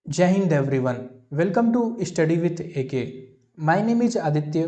जय हिंद everyone. Welcome to study with AK. My name is Aditya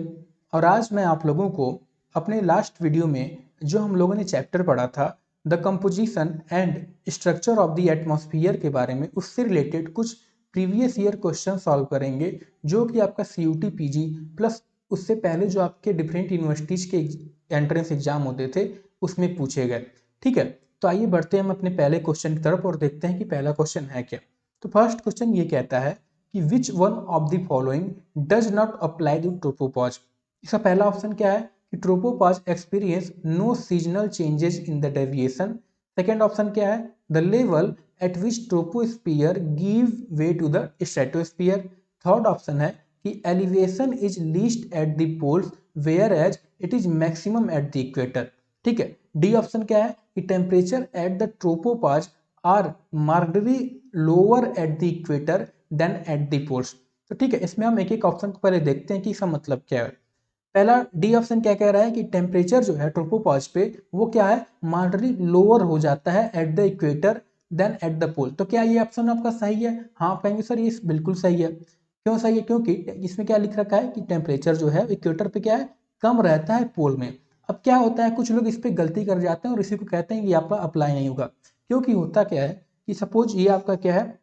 और आज मैं आप लोगों को अपने लास्ट वीडियो में जो हम लोगों ने चैप्टर पढ़ा था the composition and structure of the atmosphere के बारे में उससे रिलेटेड कुछ प्रीवियस ईयर क्वेश्चन सॉल्व करेंगे जो कि आपका CUT PG प्लस उससे पहले जो आपके डिफरेंट यूनिवर्सिटीज के एंट्रेंस एग्जाम होते थे उसमें पूछे गए। ठीक है, तो आइए बढ़ते हैं हम अपने पहले क्वेश्चन की तरफ और देखते हैं कि पहला क्वेश्चन है क्या। तो फर्स्ट क्वेश्चन ये कहता है कि which one of the following does not apply to tropopause. इसका पहला ऑप्शन क्या है कि tropopause experience no seasonal changes in the deviation. Second option क्या है the level at which troposphere give way to the stratosphere. Third option है कि elevation is least at the poles whereas it is maximum at the equator. ठीक है, D option क्या है कि temperature at the tropopause are markedly lower at the equator than at the poles. तो ठीक है, इसमें हम एक एक ऑप्शन को पहले देखते हैं कि इसका मतलब क्या है। पहला डी ऑप्शन क्या कह रहा है कि टेम्परेचर जो है ट्रोपोपॉज पे वो क्या है मार्कडली लोअर हो जाता है at the equator than at the pole. तो क्या ये ऑप्शन आपका सही है? हाँ, आप कहेंगे सर ये बिल्कुल सही है। क्यों सही है? क्योंकि इसमें क्या लिख रखा है कि टेम्परेचर जो है इक्वेटर पे क्या है कम रहता है पोल में। अब क्या होता है कुछ लोग इस पे गलती कर जाते हैं और इसी को कहते हैं कि आपका अप्लाई नहीं होगा। क्योंकि होता क्या है कि सपोज ये आपका क्या है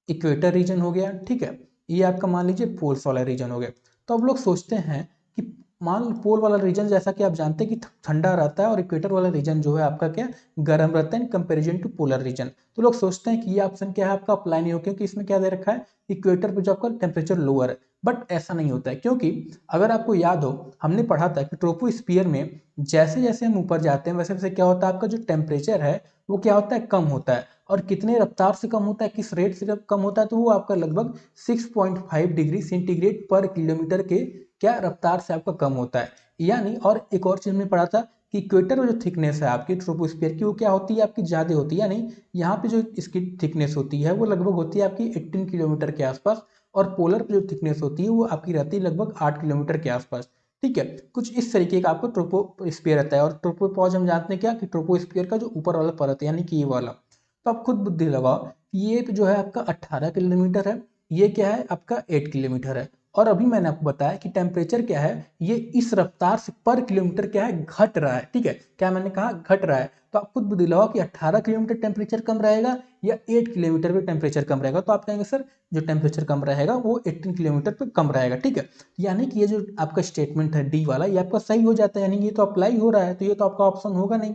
इक्वेटर रीजन हो गया। ठीक है, ये आपका मान लीजिए पोल्स वाला रीजन हो गया। तो अब लोग सोचते हैं कि मान लो पोल वाला रीजन जैसा कि आप जानते हैं कि ठंडा रहता है और इक्वेटर वाला रीजन जो है आपका क्या गर्म रहता है in comparison to polar region. तो लोग सोचते हैं कि ये ऑप्शन क्या है आपका अप्लाई नहीं हो क्योंकि इसमें क्या दे रखा है इक्वेटर पे जो आपका टेम्परेचर लोअर है। बट ऐसा नहीं होता है क्योंकि अगर आपको याद हो हमने पढ़ा था कि ट्रोपोस्फियर में जैसे जैसे हम ऊपर जाते हैं वैसे वैसे क्या होता है आपका जो टेम्परेचर है वो क्या होता है कम होता है। और कितने रफ्तार से कम होता है किस रेट से जब कम होता है तो वो आपका लगभग 6.5 डिग्री सेंटीग्रेड पर किलोमीटर के क्या रफ्तार से आपका कम होता है। यानी और एक और चीज में पढ़ा था कि इक्वेटर में जो थिकनेस है आपकी ट्रोपोस्फियर की वो क्या होती है आपकी ज़्यादा होती है। यानी यहाँ पे जो इसकी थिकनेस होती है वो लगभग होती है आपकी 18 किलोमीटर के आसपास और पोलर पे जो थिकनेस होती है वो आपकी रहती है लगभग 8 किलोमीटर के आसपास। ठीक है, कुछ इस तरीके का आपको ट्रोपोस्फियर रहता है। और ट्रोपोपॉज हम जानते हैं क्या कि ट्रोपोस्फियर का जो ऊपर वाला परत है यानी कि ये वाला। तो आप खुद बुद्धि लगाओ कि ये जो है आपका 18 किलोमीटर है, ये क्या है आपका 8 किलोमीटर है। और अभी मैंने आपको बताया कि टेम्परेचर क्या है ये इस रफ्तार से पर किलोमीटर क्या है घट रहा है। ठीक है, क्या मैंने कहा घट रहा है। तो आप खुद बुद्धि लगाओ कि 18 किलोमीटर टेम्परेचर कम रहेगा या 8 किलोमीटर पे टेम्परेचर कम रहेगा। तो आप कहेंगे सर जो टेम्परेचर कम रहेगा वो 18 किलोमीटर पे कम रहेगा। ठीक है, यानी कि ये जो आपका स्टेटमेंट है डी वाला ये आपका सही हो जाता है, यानी ये तो अप्लाई हो रहा है तो ये तो आपका ऑप्शन होगा नहीं।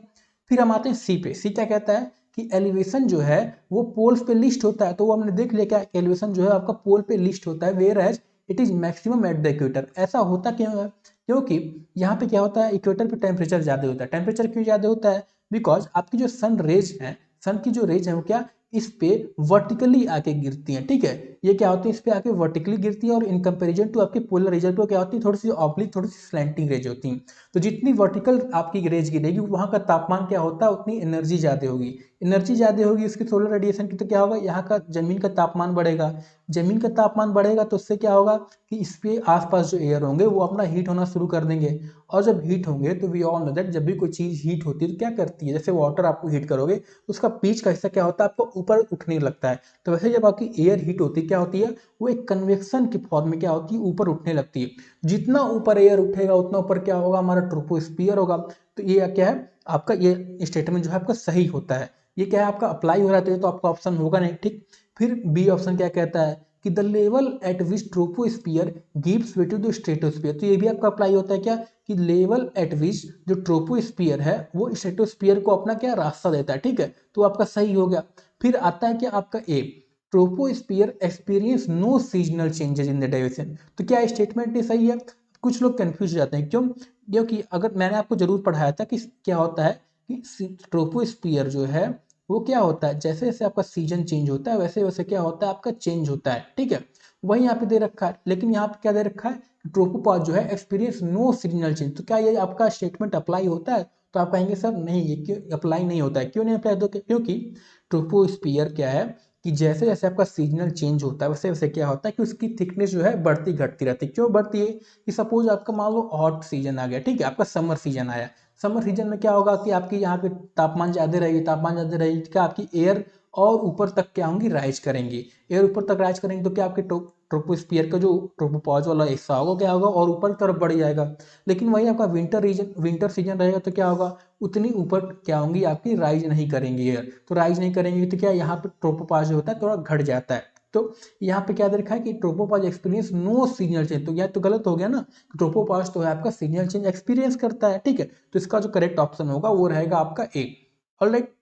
फिर हम आते हैं सी पे। सी क्या कहता है कि एलिवेशन जो है वो पोल्स पे लिस्ट होता है। तो वो हमने देख लिया क्या एलिवेशन जो है आपका पोल पे लिस्ट होता है whereas it is maximum at the equator. ऐसा होता क्यों है? क्योंकि यहाँ पे क्या होता है इक्वेटर पे टेम्परेचर ज्यादा होता है। टेम्परेचर क्यों ज्यादा होता है? बिकॉज आपकी जो सन रेज है सन की जो रेज है वो क्या इस पे वर्टिकली आके गिरती है। ठीक है, ये क्या होती है इस पे आके वर्टिकली गिरती है और इन कंपेरिजन टू आपके पोलर रीजन पे क्या होती है थोड़ी सी ऑब्लिक थोड़ी सी स्लैंटिंग रेज होती है। तो जितनी वर्टिकल आपकी रेज गिरेगी वहां का तापमान क्या होता है उतनी एनर्जी ज्यादा होगी। एनर्जी ज्यादा होगी उसकी सोलर रेडिएशन की तो क्या होगा यहाँ का जमीन का तापमान बढ़ेगा। जमीन का तापमान बढ़ेगा तो उससे क्या होगा कि इस पे आसपास जो एयर होंगे वो अपना हीट होना शुरू कर देंगे। और जब हीट होंगे तो वी ऑल नो दैट जब भी कोई चीज हीट होती है तो क्या करती है जैसे वाटर आपको हीट करोगे तो उसका बीच का हिस्सा क्या होता है आपको ऊपर उठने लगता है। तो वैसे जब आपकी एयर हीट होती है क्या होती है वो एक कन्वेक्शन की फॉर्म में क्या होती है ऊपर उठने लगती है। जितना ऊपर एयर उठेगा उतना ऊपर क्या होगा हमारा ट्रोपोस्फियर होगा। तो ये क्या है आपका ये स्टेटमेंट जो है आपका सही होता है। ये क्या है आपका अप्लाई हो रहा है तो ये तो आपका ऑप्शन होगा नहीं। ठीक, फिर बी ऑप्शन क्या कहता है कि the level at which troposphere gives way to the stratosphere. तो ये भी आपका अप्लाई होता है क्या कि लेवल एट विच जो ट्रोपोस्फियर है वो स्ट्रेटोस्फियर को अपना क्या रास्ता देता है। ठीक है, तो आपका सही हो गया। फिर आता है क्या आपका A troposphere experience no seasonal changes in the direction. तो क्या स्टेटमेंट ये सही है? कुछ लोग कंफ्यूज हो जाते हैं क्यों? क्योंकि अगर मैंने आपको जरूर पढ़ाया था कि क्या होता है कि ट्रोपोस्फियर जो है वो क्या होता है जैसे जैसे आपका सीजन चेंज होता है वैसे वैसे क्या होता है आपका चेंज होता है। ठीक है, वही यहाँ पे दे रखा है लेकिन यहाँ पे क्या दे रखा है ट्रोपोपॉज जो है एक्सपीरियंस नो सीजनल चेंज। तो क्या ये आपका स्टेटमेंट अप्लाई होता है? तो आप कहेंगे सर नहीं ये क्यों अप्लाई नहीं होता है। क्यों नहीं अप्लाई होता? क्योंकि ट्रोपोस्फियर क्या है कि जैसे जैसे आपका सीजनल चेंज होता है वैसे वैसे क्या होता है कि उसकी थिकनेस जो है बढ़ती घटती रहती है। क्यों बढ़ती है कि सपोज आपका मान लो हॉट सीजन आ गया। ठीक है, आपका समर सीजन आया। समर सीजन में क्या होगा कि आपकी यहाँ पे तापमान ज़्यादा रहेगी। तापमान ज़्यादा रहेगी क्या आपकी एयर और ऊपर तक क्या होंगी, राइज करेंगी। एयर ऊपर तक राइज करेंगे तो क्या आपके ट्रोपोस्फियर का जो ट्रोपोपॉज वाला हिस्सा होगा क्या होगा, और ऊपर की तरफ बढ़ जाएगा। लेकिन वही आपका विंटर सीजन रहेगा तो क्या होगा, उतनी ऊपर क्या होंगी आपकी, राइज नहीं करेंगी एयर। तो राइज नहीं करेंगी तो क्या यहाँ पे ट्रोपोपॉज जो होता है थोड़ा घट जाता है। तो यहाँ पे क्या दे रखा है कि tropopause experience no seasonal change, तो यह तो गलत हो गया ना, ट्रोपोपॉज तो है आपका सीजनल चेंज एक्सपीरियंस करता है, ठीक है। तो इसका जो करेक्ट ऑप्शन होगा वो रहेगा आपका ए। ऑलराइट,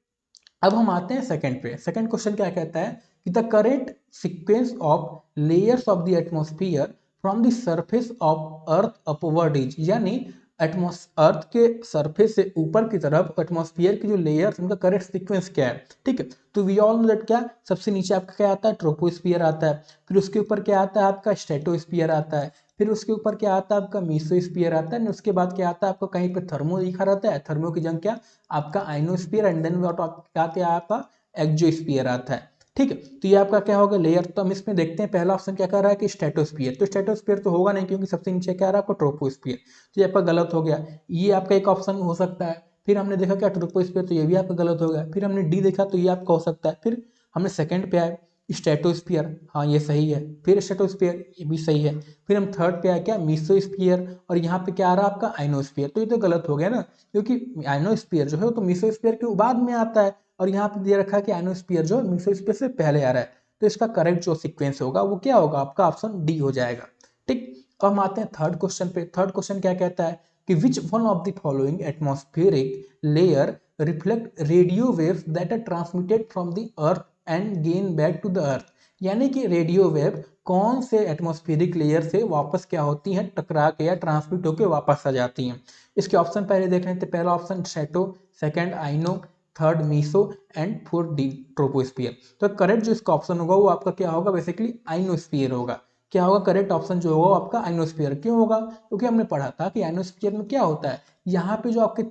अब हम आते हैं सेकंड पे। सेकंड क्वेश्चन क्या कहता है कि the correct sequence of layers of the atmosphere from the surface of earth upward is, यानी अर्थ के सरफेस से ऊपर की तरफ एटमॉस्फेयर की जो लेयर्स, उनका करेक्ट सीक्वेंस क्या है, ठीक है। तो वी ऑल नो दैट क्या सबसे नीचे आपका क्या आता है, ट्रोपोस्फियर आता है, फिर उसके ऊपर क्या आता है आपका स्ट्रेटोस्फियर आता है, फिर उसके ऊपर क्या आता है आपका मीसोस्फियर आता है, उसके बाद क्या आता है आपको कहीं पे थर्मो लिखा रहता है, थर्मो की जंग क्या आपका आइनोस्फीयर, एंड देन क्या आता है आपका एक्जोस्फीयर आता है, ठीक है। तो ये आपका क्या होगा लेयर। तो हम इसमें देखते हैं पहला ऑप्शन क्या कर रहा है कि स्ट्रेटोस्फियर, तो स्ट्रेटोस्फियर तो होगा नहीं क्योंकि सबसे नीचे क्या आ रहा है आपका ट्रोपोस्फियर, तो ये आपका गलत हो गया। ये आपका एक ऑप्शन हो सकता है। फिर हमने देखा क्या ट्रोपोस्फियर, तो ये भी आपका गलत हो गया। फिर हमने डी देखा तो ये आपका हो सकता है। फिर हमने सेकंड पे आए स्ट्रेटोस्फियर, हाँ ये सही है। फिर स्ट्रेटोस्फियर, ये भी सही है। फिर हम थर्ड पे आए क्या मीसोस्फियर, और यहाँ पे क्या आ रहा है आपका आइनोस्फियर, तो ये तो गलत हो गया ना, क्योंकि आइनोस्फियर जो है तो मीसोस्फियर के बाद में आता है, और यहाँ पे दे रखा है कि आइनोस्फियर जो है मीसोस्फियर से पहले आ रहा है। तो इसका करेक्ट जो सीक्वेंस होगा वो क्या होगा, आपका ऑप्शन डी हो जाएगा, ठीक। अब हम आते हैं थर्ड क्वेश्चन पे। थर्ड क्वेश्चन क्या कहता है कि which one of the following atmospheric layer reflect radio waves that are transmitted from the earth and gain back to the earth, यानी कि रेडियो वेव कौन से एटमॉस्फेरिक लेयर से वापस क्या होती हैं, टकरा के या ट्रांसमिट होकर वापस आ जाती हैं। इसके ऑप्शन पहले देख रहे थे, पहला option strato, second iono, third meso, and fourth the troposphere. तो करेक्ट जो इसका ऑप्शन होगा वो आपका क्या होगा, बेसिकली आइनोस्फियर होगा। क्या होगा करेक्ट ऑप्शन जो होगा वो आपका आइनोस्फियर। क्यों होगा, क्योंकि हमने पढ़ा था कि आइनोस्फियर में क्या होता है, यहाँ पे जो आपके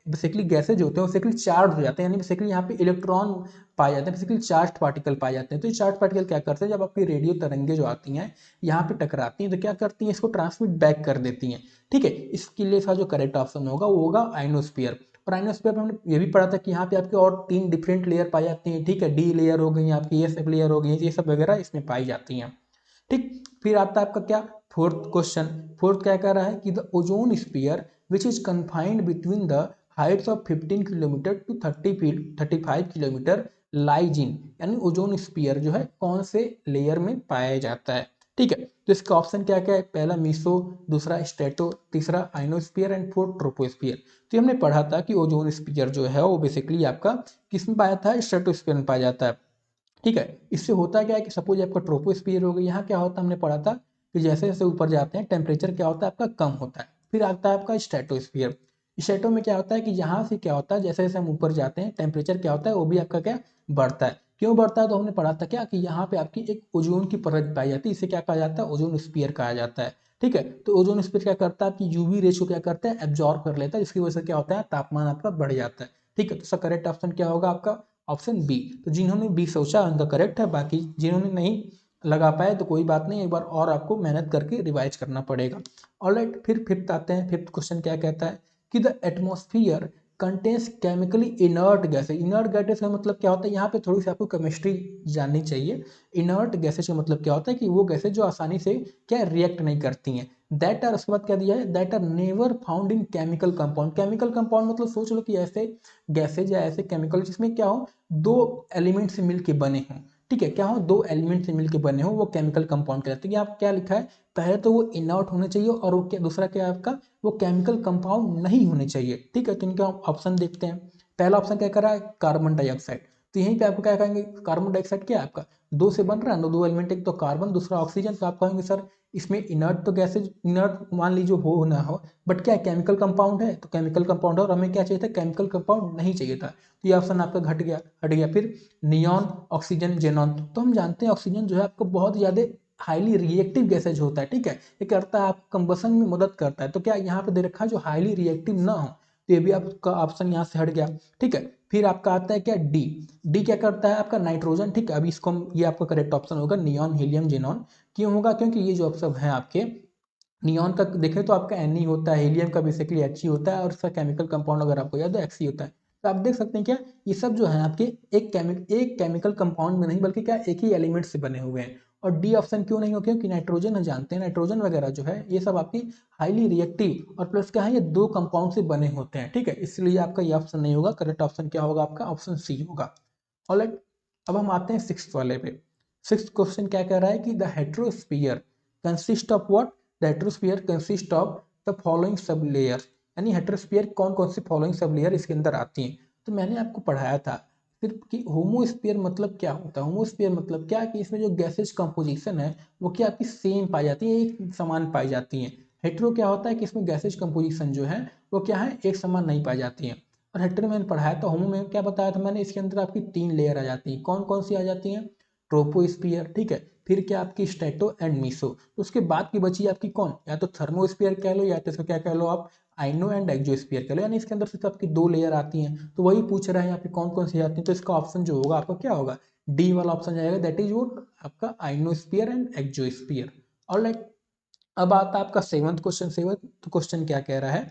बेसिकली गैसेज होते हैं बेसिकली चार्ज हो जाते हैं, यानी बेसिकली यहाँ पे इलेक्ट्रॉन पाए जाते हैं, बेसिकली चार्ज पार्टिकल पाए जाते हैं। तो ये चार्ज पार्टिकल क्या करते हैं, जब आपकी रेडियो तरंगे जो आती हैं यहाँ पे टकराती हैं तो क्या करती हैं, इसको ट्रांसमिट बैक कर देती हैं, ठीक है। इसके लिए इसका जो करेक्ट ऑप्शन होगा वो होगा आइनोस्फियर। और आइनोस्फियर में हमने ये भी पढ़ा था कि यहाँ पे आपके और 3 डिफरेंट लेयर पाई जाती हैं, ठीक है। डी लेयर हो गई आपकी, ये सब लेयर हो गई, ये सब वगैरह इसमें पाई जाती हैं, ठीक। फिर आता है आपका क्या फोर्थ क्वेश्चन। फोर्थ क्या कह रहा है कि the ozone sphere which is confined between the heights of 15 kilometer to 35 kilometer lies in, यानी ओजोन स्पीयर जो है कौन से लेयर में पाया जाता है, ठीक है। तो इसका ऑप्शन क्या क्या है, पहला मीसो, दूसरा स्ट्रेटो, तीसरा आइनोस्फीयर, एंड फोर्थ ट्रोपोस्फियर। तो हमने पढ़ा था कि ओजोन स्पीयर जो है वो बेसिकली आपका किस में पाया था, स्ट्रेटोस्फीयर में पाया जाता है, ठीक है। इससे होता क्या है कि सपोज आपका ट्रोपोस्फियर हो गया, यहाँ क्या होता है हमने पढ़ा था कि जैसे जैसे ऊपर जाते हैं टेम्परेचर क्या होता है आपका कम होता है। फिर आता है आपका स्ट्रेटोस्फियर। स्ट्रेटो में क्या होता है कि यहाँ से क्या होता है जैसे जैसे हम ऊपर जाते हैं टेम्परेचर क्या होता है वो भी आपका क्या बढ़ता है। क्यों बढ़ता है, तो हमने पढ़ा था क्या कि यहाँ पे आपकी एक ओजोन की परत पाई जाती है, इसे क्या कहा जाता है, ओजोन स्पीयर कहा जाता है, ठीक है। तो ओजोन स्पीयर क्या करता है, आपकी यूवी रेस को क्या करता है, एब्जॉर्ब कर लेता है, जिसकी वजह से क्या होता है तापमान आपका बढ़ जाता है, ठीक है। तो इसका करेक्ट ऑप्शन क्या होगा आपका ऑप्शन बी। तो जिन्होंने बी सोचा उनका करेक्ट है, बाकी जिन्होंने नहीं लगा पाए तो कोई बात नहीं, एक बार और आपको मेहनत करके रिवाइज करना पड़ेगा। ऑलराइट, फिर फिफ्थ आते हैं। फिफ्थ क्वेश्चन क्या कहता है कि the atmosphere contains chemically inert gases. Inert gases का मतलब क्या होता है, यहाँ पे थोड़ी सी आपको केमिस्ट्री जाननी चाहिए। इनर्ट गैसेज का मतलब क्या होता है कि वो गैसेज जो आसानी से क्या रिएक्ट नहीं करती हैं, दैट आर, उसके बाद क्या दिया है, that are never found in chemical compound. Chemical compound मतलब सोच लो कि ऐसे गैसेज या ऐसे केमिकल जिसमें क्या हो दो एलिमेंट से मिलके बने हों, ठीक है, क्या हो दो एलिमेंट से मिलके बने हो, वो केमिकल कंपाउंड कहलाते हैं। आप क्या लिखा है, पहले तो वो इनर्ट होने चाहिए, और वो क्या दूसरा क्या है आपका, वो केमिकल कंपाउंड नहीं होने चाहिए, ठीक है। तो इनका ऑप्शन देखते हैं। पहला ऑप्शन क्या कर रहा है, कार्बन डाइऑक्साइड। तो यहीं पे आपको क्या कहेंगे, कार्बन डाइऑक्साइड क्या है आपका दो से बन रहा है ना, दो एलिमेंट, एक तो कार्बन दूसरा ऑक्सीजन। तो आप कहेंगे सर इसमें इनर्ट तो गैसेज इनर्ट मान लीजिए हो ना हो, बट क्या है केमिकल कंपाउंड है, तो केमिकल कंपाउंड है, और हमें क्या चाहिए था, केमिकल कंपाउंड नहीं चाहिए था। तो ये ऑप्शन आपका घट गया, हट गया। फिर नियॉन, ऑक्सीजन, जेनॉन। तो हम जानते हैं ऑक्सीजन जो है आपको बहुत ज़्यादा हाईली रिएक्टिव गैसेज होता है, ठीक है। ये करता है आप कंबसन में मदद करता है। तो क्या यहाँ पे दे रखा है जो हाईली रिएक्टिव ना हो, तो ये भी आपका ऑप्शन यहाँ से हट गया, ठीक है। फिर आपका आता है क्या डी। डी क्या करता है आपका नाइट्रोजन, ठीक है। अभी इसको ये आपका करेक्ट ऑप्शन होगा नियॉन, हीलियम, जेनॉन। क्यों होगा, क्योंकि ये जो ऑप्शन है आपके नियॉन का देखें तो आपका एन होता है, हीलियम का बेसिकली एच होता है, और इसका केमिकल कंपाउंड अगर आपको याद है एक्सी होता है। तो आप देख सकते हैं क्या ये सब जो है आपके एक केमिकल कंपाउंड में नहीं बल्कि क्या एक ही एलिमेंट से बने हुए हैं। और डी ऑप्शन क्यों नहीं हो, क्योंकि नाइट्रोजन हम जानते हैं नाइट्रोजन वगैरह जो है ये सब आपकी हाईली रिएक्टिव और प्लस क्या है ये दो कंपाउंड से बने होते हैं, ठीक है, इसलिए आपका ये ऑप्शन नहीं होगा। करेक्ट ऑप्शन क्या होगा आपका, ऑप्शन सी होगा। ऑलराइट, अब हम आते हैं सिक्स्थ वाले पे। सिक्स्थ क्वेश्चन क्या कह रहा है कि the heterosphere consist of what, the heterosphere consist of the following sub layer, यानी हेट्रोस्फीयर कौन कौन सी फॉलोइंग सब लेयर इसके अंदर आती हैं। तो मैंने आपको पढ़ाया था सिर्फ कि होमोस्फीयर मतलब क्या होता है। होमोस्फीयर मतलब क्या कि इसमें जो गैसेज कंपोजिशन है वो क्या आपकी सेम पाई जाती है, एक समान पाई जाती है। हेट्रो क्या होता है कि इसमें गैसेज कंपोजिशन जो है वो क्या है एक समान नहीं पाई जाती है। और हेट्रो मैंने पढ़ाया था, होमो में क्या बताया था मैंने, इसके अंदर आपकी 3 लेयर आ जाती हैं। कौन कौन सी आ जाती हैं, ट्रोपोस्फीयर, ठीक है, फिर क्या आपकी स्ट्रेटो एंड मीसो। तो उसके बाद की बची आपकी कौन, या तो थर्मोस्फीयर कह लो या तो इसको क्या कह लो आप आइनो एंड एक्जोस्फीयर कह लो, यानी इसके अंदर सिर्फ आपकी 2 लेयर आती हैं। तो वही पूछ रहा है यहाँ पे कौन कौन सी आती हैं, तो इसका ऑप्शन जो होगा आपका क्या होगा, डी वाला ऑप्शन जाएगा, दैट इज वोट आपका आइनोस्फीयर एंड एक्जोस्फीयर। ऑलराइट, अब आता है आपका सेवंथ क्वेश्चन। सेवंथ क्वेश्चन क्या कह रहा है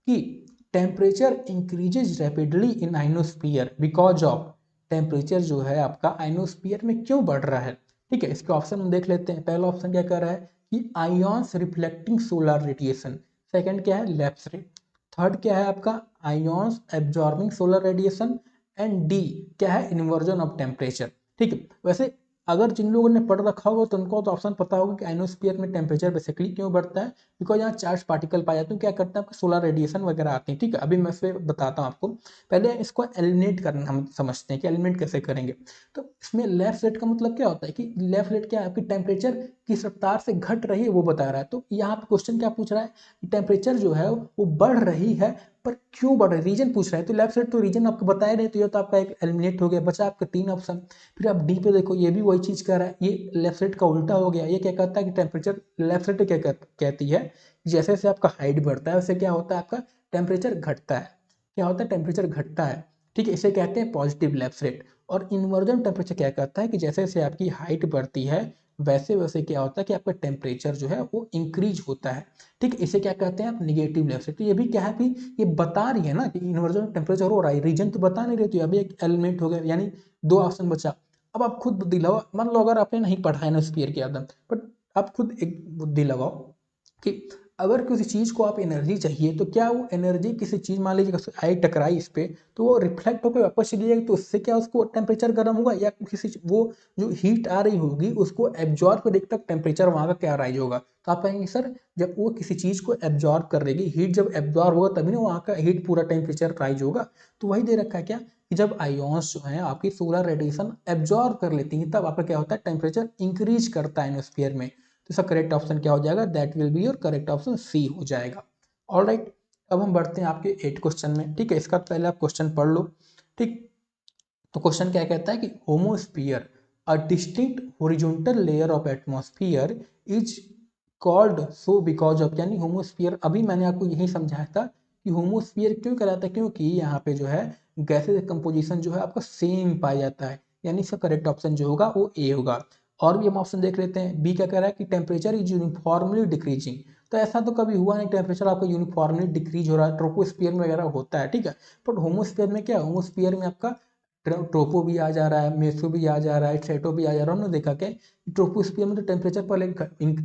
कि temperature increases rapidly in ionosphere because of, temperature जो है आपका आइनोस्फीयर में क्यों बढ़ रहा है, ठीक है। इसके ऑप्शन हम देख लेते हैं। पहला ऑप्शन क्या कह रहा है कि ions reflecting solar radiation, second क्या है लैप्स रेट, थर्ड क्या है आपका ions absorbing solar radiation, and D क्या है इन्वर्जन ऑफ टेम्परेचर, ठीक है। वैसे अगर जिन लोगों ने पढ़ रखा होगा तो उनको तो ऑप्शन पता होगा कि आइनोस्फीयर में टेम्परेचर बेसिकली क्यों बढ़ता है, बिकॉज यहाँ चार्ज पार्टिकल पाए जाते हैं, क्या करते हैं आपके सोलर रेडिएशन वगैरह आती है, ठीक है। अभी मैं इस बताता हूँ आपको, पहले इसको एलिमिनेट करना हम समझते हैं कि एलिमिनेट कैसे करेंगे। तो इसमें लेफ्ट रेट का मतलब क्या होता है कि लेफ्ट रेट क्या है आपकी टेम्परेचर किस रफ्तार से घट रही है वो बता रहा है। तो यहाँ पे क्वेश्चन क्या पूछ रहा है कि टेम्परेचर जो है वो बढ़ रही है पर क्यों बढ़ रही है, रीजन पूछ रहा है। तो लेफ्ट साइड तो रीजन आपको बताया नहीं, तो ये तो आपका एक एलिमिनेट हो गया, बचा आपका 3 ऑप्शन। फिर आप डी पे देखो, ये भी वही चीज कर रहा है, ये लेफ्ट साइड का उल्टा हो गया। ये क्या कहता है कि टेम्परेचर लेफ्ट साइड क्या कहती है, जैसे जैसे आपका हाइट बढ़ता है वैसे क्या होता है आपका टेम्परेचर घटता है। क्या होता है, टेम्परेचर घटता है, ठीक है, इसे कहते हैं पॉजिटिव लेफ्ट रेट। और इन्वर्जन टेम्परेचर क्या कहता है कि जैसे जैसे आपकी हाइट बढ़ती है वैसे वैसे क्या होता है कि आपका टेम्परेचर जो है वो इंक्रीज होता है, ठीक है, इसे क्या कहते हैं आप निगेटिव लेफ्ट रेट। तो ये भी क्या है कि ये बता रही है ना कि इन्वर्जन टेम्परेचर हो रहा है, रीजन तो बता नहीं रही थी, अभी एक एलिमेंट हो गया, यानी 2 ऑप्शन बचा। अब आप खुद बुद्धि लगाओ, मान लो अगर आपने नहीं पढ़ा है ना स्फीयर के आदम, बट आप खुद एक बुद्धि लगाओ कि अगर किसी चीज़ को आप एनर्जी चाहिए तो क्या वो एनर्जी किसी चीज़, मान लीजिए आई टकराई इस पे तो वो रिफ्लेक्ट होकर वापस चली जाएगी, तो उससे क्या उसको टेम्परेचर गर्म होगा, या किसी वो जो हीट आ रही होगी उसको एब्जॉर्ब करने तक टेम्परेचर वहाँ का क्या राइज होगा। तो आप कहेंगे सर जब वो किसी चीज़ को एब्जॉर्ब कर लेगी, हीट जब एब्जॉर्ब होगा तभी ना वहाँ का हीट पूरा टेम्परेचर राइज होगा। तो वही दे रखा है क्या कि जब आयोन्स जो है आपकी सोलर रेडिएशन एब्जॉर्ब कर लेती हैं तब आपका क्या होता है टेम्परेचर इंक्रीज करता है एटमॉस्फेयर में। तो इसका करेक्ट ऑप्शन क्या हो जाएगा, that will be your correct option C हो जाएगा। ऑलराइट, अब हम बढ़ते हैं आपके 8 क्वेश्चन में, ठीक है। इसका पहले आप क्वेश्चन पढ़ लो, ठीक। तो क्वेश्चन क्या कहता है कि homosphere a distinct horizontal layer of atmosphere is called so because of, यानी होमोस्फीयर, अभी मैंने आपको यही समझाया था कि होमोस्फीयर क्यों कहलाता है, क्योंकि यहाँ पे जो है गैसेज कंपोजिशन जो है आपका सेम पाया जाता है, यानी इसका करेक्ट ऑप्शन जो होगा वो ए होगा। और भी हम ऑप्शन देख लेते हैं। बी क्या कह रहा है कि टेम्परेचर इज यूनिफॉर्मली डिक्रीजिंग, तो ऐसा तो कभी हुआ नहीं टेम्परेचर आपका यूनिफॉर्मली डिक्रीज हो रहा है, ट्रोपोस्फीयर में वगैरह होता है, ठीक है। बट होमोस्फीयर में क्या, होमोस्फीयर में आपका ट्रोपो भी आ जा रहा है, मेसो भी आ जा रहा है, स्ट्रेटो भी आ जा रहा है। हमने देखा क्या ट्रोपोस्फीयर में तो टेम्परेचर पहले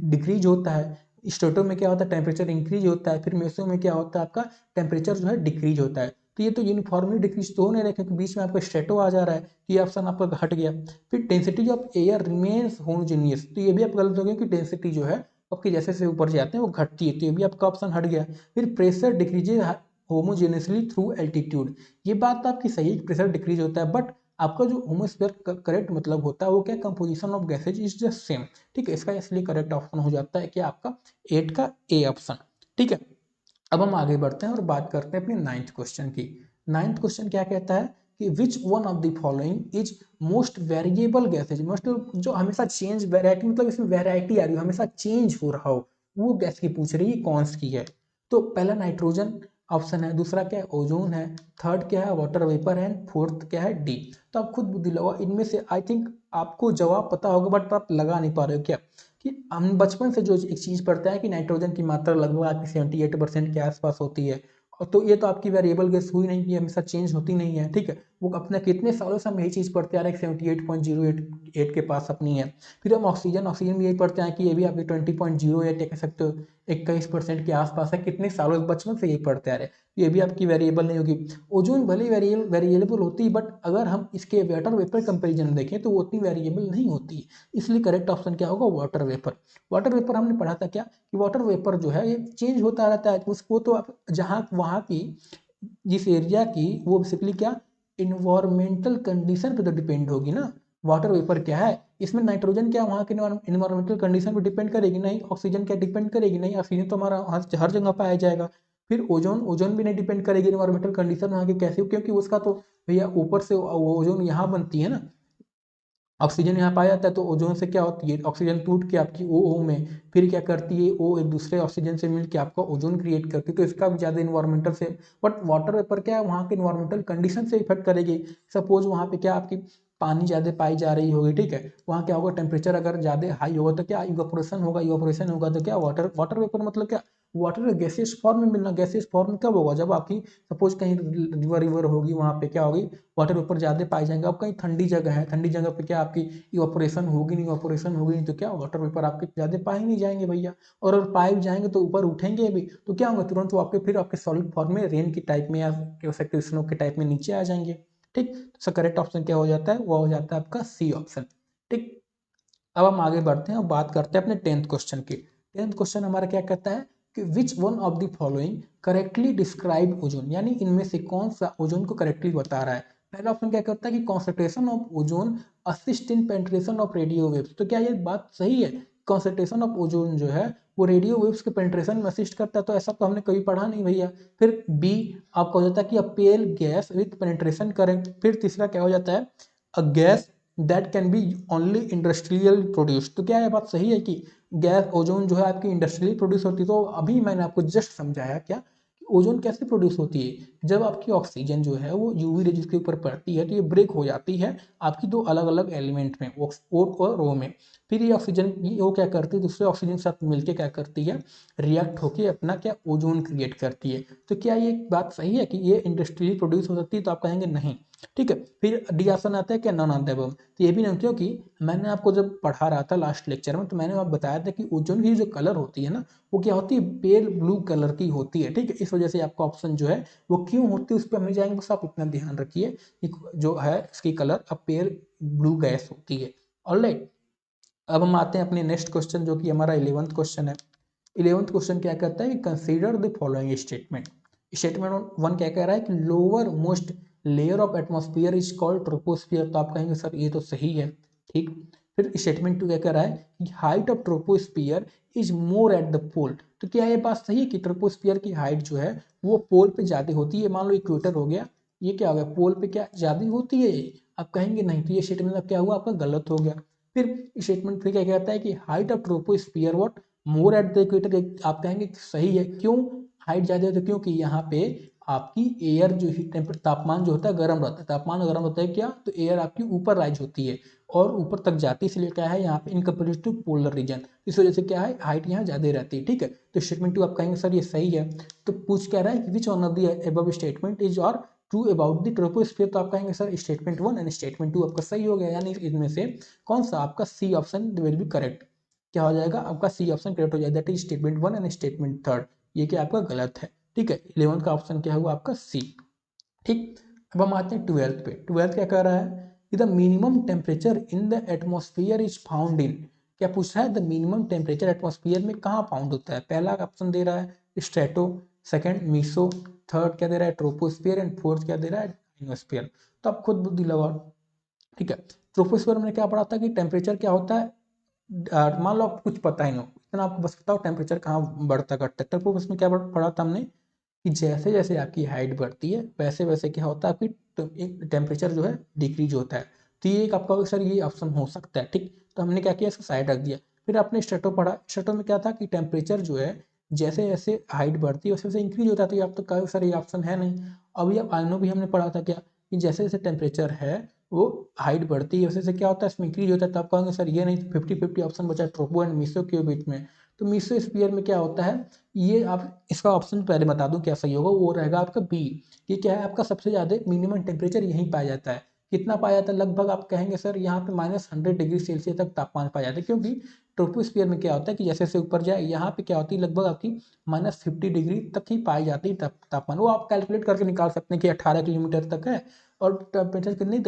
डिक्रीज होता है, स्ट्रेटो में क्या होता है टेम्परेचर इंक्रीज होता है, फिर मेसो में क्या होता है आपका टेम्परेचर जो है डिक्रीज होता है। तो ये तो यूनिफॉर्मली डिक्रीज तो हो नहीं रहा क्योंकि बीच में आपका स्ट्रेटो आ जा रहा है, ये ऑप्शन आपका हट गया। फिर density of air remains homogeneous, तो ये भी आप गलत हो गया कि डेंसिटी जो है आपके जैसे जैसे ऊपर जाते हैं वो घटती है, तो ये भी आपका ऑप्शन हट गया। फिर प्रेशर डिक्रीजेज होमोजेनियसली थ्रू एल्टीट्यूड, ये बात तो आपकी सही, प्रेशर डिक्रीज होता है, बट आपका जो होमोस्फीयर करेक्ट मतलब होता है वो क्या, composition of gases is just same, ठीक है। इसका इसलिए करेक्ट ऑप्शन हो जाता है कि आपका 8 का ए ऑप्शन, ठीक है। अब हम आगे बढ़ते हैं और बात करते हैं अपने 9th क्वेश्चन की। 9th क्वेश्चन क्या कहता है कि which one of the following is most variable gases, मतलब जो हमेशा चेंज वेराइटी, मतलब इसमें वेराइटी आ रही हो, हमेशा चेंज हो रहा हो, वो गैस की पूछ रही है, कौन सी है। तो पहला नाइट्रोजन ऑप्शन है, दूसरा क्या है ओजोन है, थर्ड क्या है वाटर वेपर है, फोर्थ क्या है डी। तो आप खुद बुद्धि लगाओ, इनमें से आई थिंक आपको जवाब पता होगा बट आप लगा नहीं पा रहे हो क्या, कि हम बचपन से जो एक चीज़ पढ़ते हैं कि नाइट्रोजन की मात्रा लगभग आपकी 78% के आसपास होती है, और तो ये तो आपकी वेरिएबल गैस हुई नहीं, ये हमेशा चेंज होती नहीं है, ठीक है। वो अपना कितने सालों से हम यही चीज़ पढ़ते आ रहे हैं, 78.08 के पास अपनी है। फिर हम ऑक्सीजन भी यही पढ़ते हैं कि ये भी आपकी 20.08 कह सकते हो, 21% के आसपास है, कितने सालों बचपन से यही पढ़ते आ रहे हैं, ये भी आपकी वेरिएबल नहीं होगी। ओजोन भले वेरिएबल होती है, बट अगर हम इसके वाटर वेपर कंपेरिजन देखें तो वो उतनी वेरिएबल नहीं होती है, इसलिए करेक्ट ऑप्शन क्या होगा, वाटर वेपर। वाटर वेपर हमने पढ़ा था क्या कि वाटर वेपर जो है ये चेंज होता रहता है, उसको तो आप जहाँ वहाँ की जिस एरिया की वो बेसिकली क्या इन्वायरमेंटल कंडीशन पे तो डिपेंड होगी ना। वाटर वेपर क्या है, इसमें नाइट्रोजन क्या वहाँ के इन्वायरमेंटल कंडीशन पे डिपेंड करेगी नहीं, ऑक्सीजन क्या डिपेंड करेगी नहीं, ऑक्सीजन तो हमारा हर जगह पाया जाएगा। फिर ओजोन भी नहीं डिपेंड करेगी इन्वायरमेंटल कंडीशन वहाँ की कैसी हो, क्योंकि उसका तो भैया ऊपर से ओजोन यहाँ बनती है ना, ऑक्सीजन यहाँ पाया जाता है, तो ओजोन से क्या होती है, ऑक्सीजन टूट के आपकी ओ में फिर क्या करती है, ओ एक दूसरे ऑक्सीजन से मिलकर आपका ओजोन क्रिएट करती है, तो इसका भी ज़्यादा इन्वायरमेंटल से, बट वाटर वेपर क्या है वहाँ के इन्वायरमेंटल कंडीशन से इफेक्ट करेगी। सपोज वहाँ पे क्या आपकी पानी ज़्यादा पाई जा रही होगी, ठीक है, वहाँ क्या होगा, टेम्परेचर अगर ज़्यादा हाई होगा तो क्या इवापोरेशन होगा, इवापोरेशन होगा तो क्या वाटर वेपर मतलब क्या, वाटर गैसियस फॉर्म में मिलना। गैसियस फॉर्म कब होगा, जब आपकी सपोज कहीं रिवर होगी, वहाँ पे क्या होगी, वाटर वेपर ज़्यादा पाए जाएंगे। अब कहीं ठंडी जगह है, ठंडी जगह पे क्या आपकी इवापोरेशन होगी नहीं, इवापोरेशन होगी नहीं तो क्या वाटर वेपर आपके ज़्यादा पाए नहीं जाएंगे भैया, और अगर पाए भी जाएंगे तो ऊपर उठेंगे भी तो क्या होगा, तुरंत वो आपके फिर आपके सॉलिड फॉर्म में रेन की टाइप में या कह सकते स्नो के टाइप में नीचे आ जाएंगे, ठीक। तो करेक्ट ऑप्शन क्या हो जाता है, वो हो जाता है आपका सी ऑप्शन, ठीक। अब हम आगे बढ़ते हैं और बात करते हैं अपने 10th क्वेश्चन की। 10th क्वेश्चन हमारा क्या कहता है कि which one of the following correctly describe ozone, यानी इनमें से कौन सा ओजोन को करेक्टली बता रहा है। पहला ऑप्शन क्या कहता है कि concentration of ozone assist in penetration of radio waves, तो क्या ये बात सही है, कॉन्सेंट्रेशन ऑफ ओजोन जो है वो रेडियो वेव्स के पेंट्रेशन में असिस्ट करता है, तो ऐसा तो हमने कभी पढ़ा नहीं भैया। फिर बी आपको हो जाता है कि अ पेल गैस विथ पेंट्रेशन करेंट। फिर तीसरा क्या हो जाता है, a gas that can be only industrial produce, तो क्या ये बात सही है कि गैस ओजोन जो है आपकी इंडस्ट्रियल प्रोड्यूस होती है। तो अभी मैंने आपको जस्ट समझाया क्या कि ओजोन कैसे प्रोड्यूस होती है, जब आपकी ऑक्सीजन जो है वो यूवी रेजिस के ऊपर पड़ती है तो ये ब्रेक हो जाती है आपकी दो अलग अलग एलिमेंट में, ओ और रो में। फिर ये ऑक्सीजन वो क्या करती है, दूसरे ऑक्सीजन के साथ मिलकर क्या करती है, रिएक्ट होकर अपना क्या ओजोन क्रिएट करती है। तो क्या ये बात सही है कि ये इंडस्ट्रियली प्रोड्यूस हो सकती है, तो आप कहेंगे नहीं, ठीक है। फिर डी ऑप्शन आता है क्या, नॉन ऑफ द अबव, तो ये भी नहीं, क्योंकि मैंने आपको जब पढ़ा रहा था लास्ट लेक्चर में तो मैंने आपको बताया था कि ओजोन की जो कलर होती है ना वो क्या होती है, पेल ब्लू कलर की होती है, ठीक है। इस वजह से आपका ऑप्शन जो है वो क्यों होती है उस पर हम नहीं जाएंगे, बस आप इतना ध्यान रखिए कि जो है इसकी कलर अब पेल ब्लू गैस होती है। ऑलराइट, अब हम आते हैं अपने नेक्स्ट क्वेश्चन जो कि हमारा 11th क्वेश्चन है। 11th क्वेश्चन क्या कहता है कि consider the following statement. Statement one क्या कह रहा है कि lower most layer of atmosphere is called troposphere, तो आप कहेंगे सर ये तो सही है, ठीक। फिर स्टेटमेंट टू क्या कह रहा है कि height of troposphere is more at the pole, तो क्या ये बात सही है कि ट्रोपोस्फियर की हाइट जो है वो पोल पे ज़्यादा होती है। मान लो इक्वेटर हो गया, ये क्या हो गया, पोल पे क्या ज़्यादा होती है, आप कहेंगे नहीं, तो ये स्टेटमेंट क्या हुआ आपका गलत हो गया। फिर स्टेटमेंट फिर क्या कहता है कि height of troposphere what more at the equator, आप कहेंगे सही है, क्यों हाइट ज़्यादा है, तो क्योंकि यहाँ पे आपकी एयर जो ही तापमान जो होता है गर्म रहता है, तापमान गर्म होता है क्या, तो एयर आपकी ऊपर राइज होती है और ऊपर तक जाती है, इसलिए क्या है यहाँ पे इन कंपेरेटिव टू पोलर रीजन, इस वजह से क्या है हाइट यहाँ ज़्यादा रहती है, ठीक है। तो स्टेटमेंट टू आप कहेंगे सर ये सही है। तो पूछ क्या रहा है कि which one of the above statement is और ट्रू अबाउट द ट्रोपोस्फियर, तो आप कहेंगे sir statement one and statement two आपका सही हो गया, यानी इनमें से कौन सा आपका C option will be correct, क्या हो जाएगा आपका सी ऑप्शन करेक्ट हो जाएगा, that is statement one and statement third, ये क्या आपका गलत है, ठीक है। 11th का ऑप्शन क्या हुआ आपका सी, ठीक। अब हम आते हैं 12th पे। 12th क्या कह रहा है कि the minimum temperature in the atmosphere is found in, क्या पूछ रहा है, द मिनिमम टेम्परेचर एटमॉस्फेयर में कहाँ फाउंड होता है। पहला ऑप्शन दे रहा है स्ट्रेटो, सेकंड मीसो, थर्ड क्या दे रहा है ट्रोपोस्फियर एंड फोर्थ क्या दे रहा है एटमॉस्फेयर। तो आप खुद बुद्धि लगाओ, ठीक है। ट्रोपोस्फियर में क्या पढ़ा था कि टेम्परेचर क्या होता है, मान लो आपको कुछ पता ही नहीं हो, इतना आपको बस बताओ टेम्परेचर कहाँ बढ़ता घटता है। तो उसमें क्या पढ़ा था हमने कि जैसे जैसे आपकी हाइट बढ़ती है वैसे वैसे क्या होता है आपकी टेम्परेचर जो है डिक्रीज होता है। तो ये एक आपका सर ये ऑप्शन हो सकता है, ठीक। तो हमने क्या किया इसको साइड रख दिया। फिर आपने स्ट्रेटो पढ़ा, स्ट्रेटो में क्या था कि टेम्परेचर जो है जैसे जैसे हाइट बढ़ती है वैसे वैसे इंक्रीज होता है, तो ये आप तो कहो सर ये ऑप्शन है नहीं। अभी अब आयनो भी हमने पढ़ा था क्या कि जैसे जैसे टेम्परेचर है वो हाइट बढ़ती है वैसे से क्या होता है इसमें इंक्रीज होता है, तो आप कहोगे सर ये नहीं, 50-50 ऑप्शन बचा ट्रोपो एंड मीसो के बीच में। तो मीसोस्फीयर में क्या होता है, ये आप इसका ऑप्शन पहले बता दूं क्या सही होगा, वो रहेगा आपका बी। ये क्या है, आपका सबसे ज़्यादा मिनिमम टेम्परेचर यहीं पाया जाता है। कितना पाया जाता है, लगभग आप कहेंगे सर यहाँ पे -100 डिग्री सेल्सियस तक तापमान पाया जाता है, क्योंकि ट्रोपोस्फीयर में क्या होता है कि जैसे जैसे ऊपर जाए यहाँ पे क्या होती है, लगभग आपकी -50 डिग्री तक ही पाई जाती है तापमान। वो आप कैलकुलेट करके निकाल सकते हैं कि 18 किलोमीटर तक है और टेम्परेचर कितनी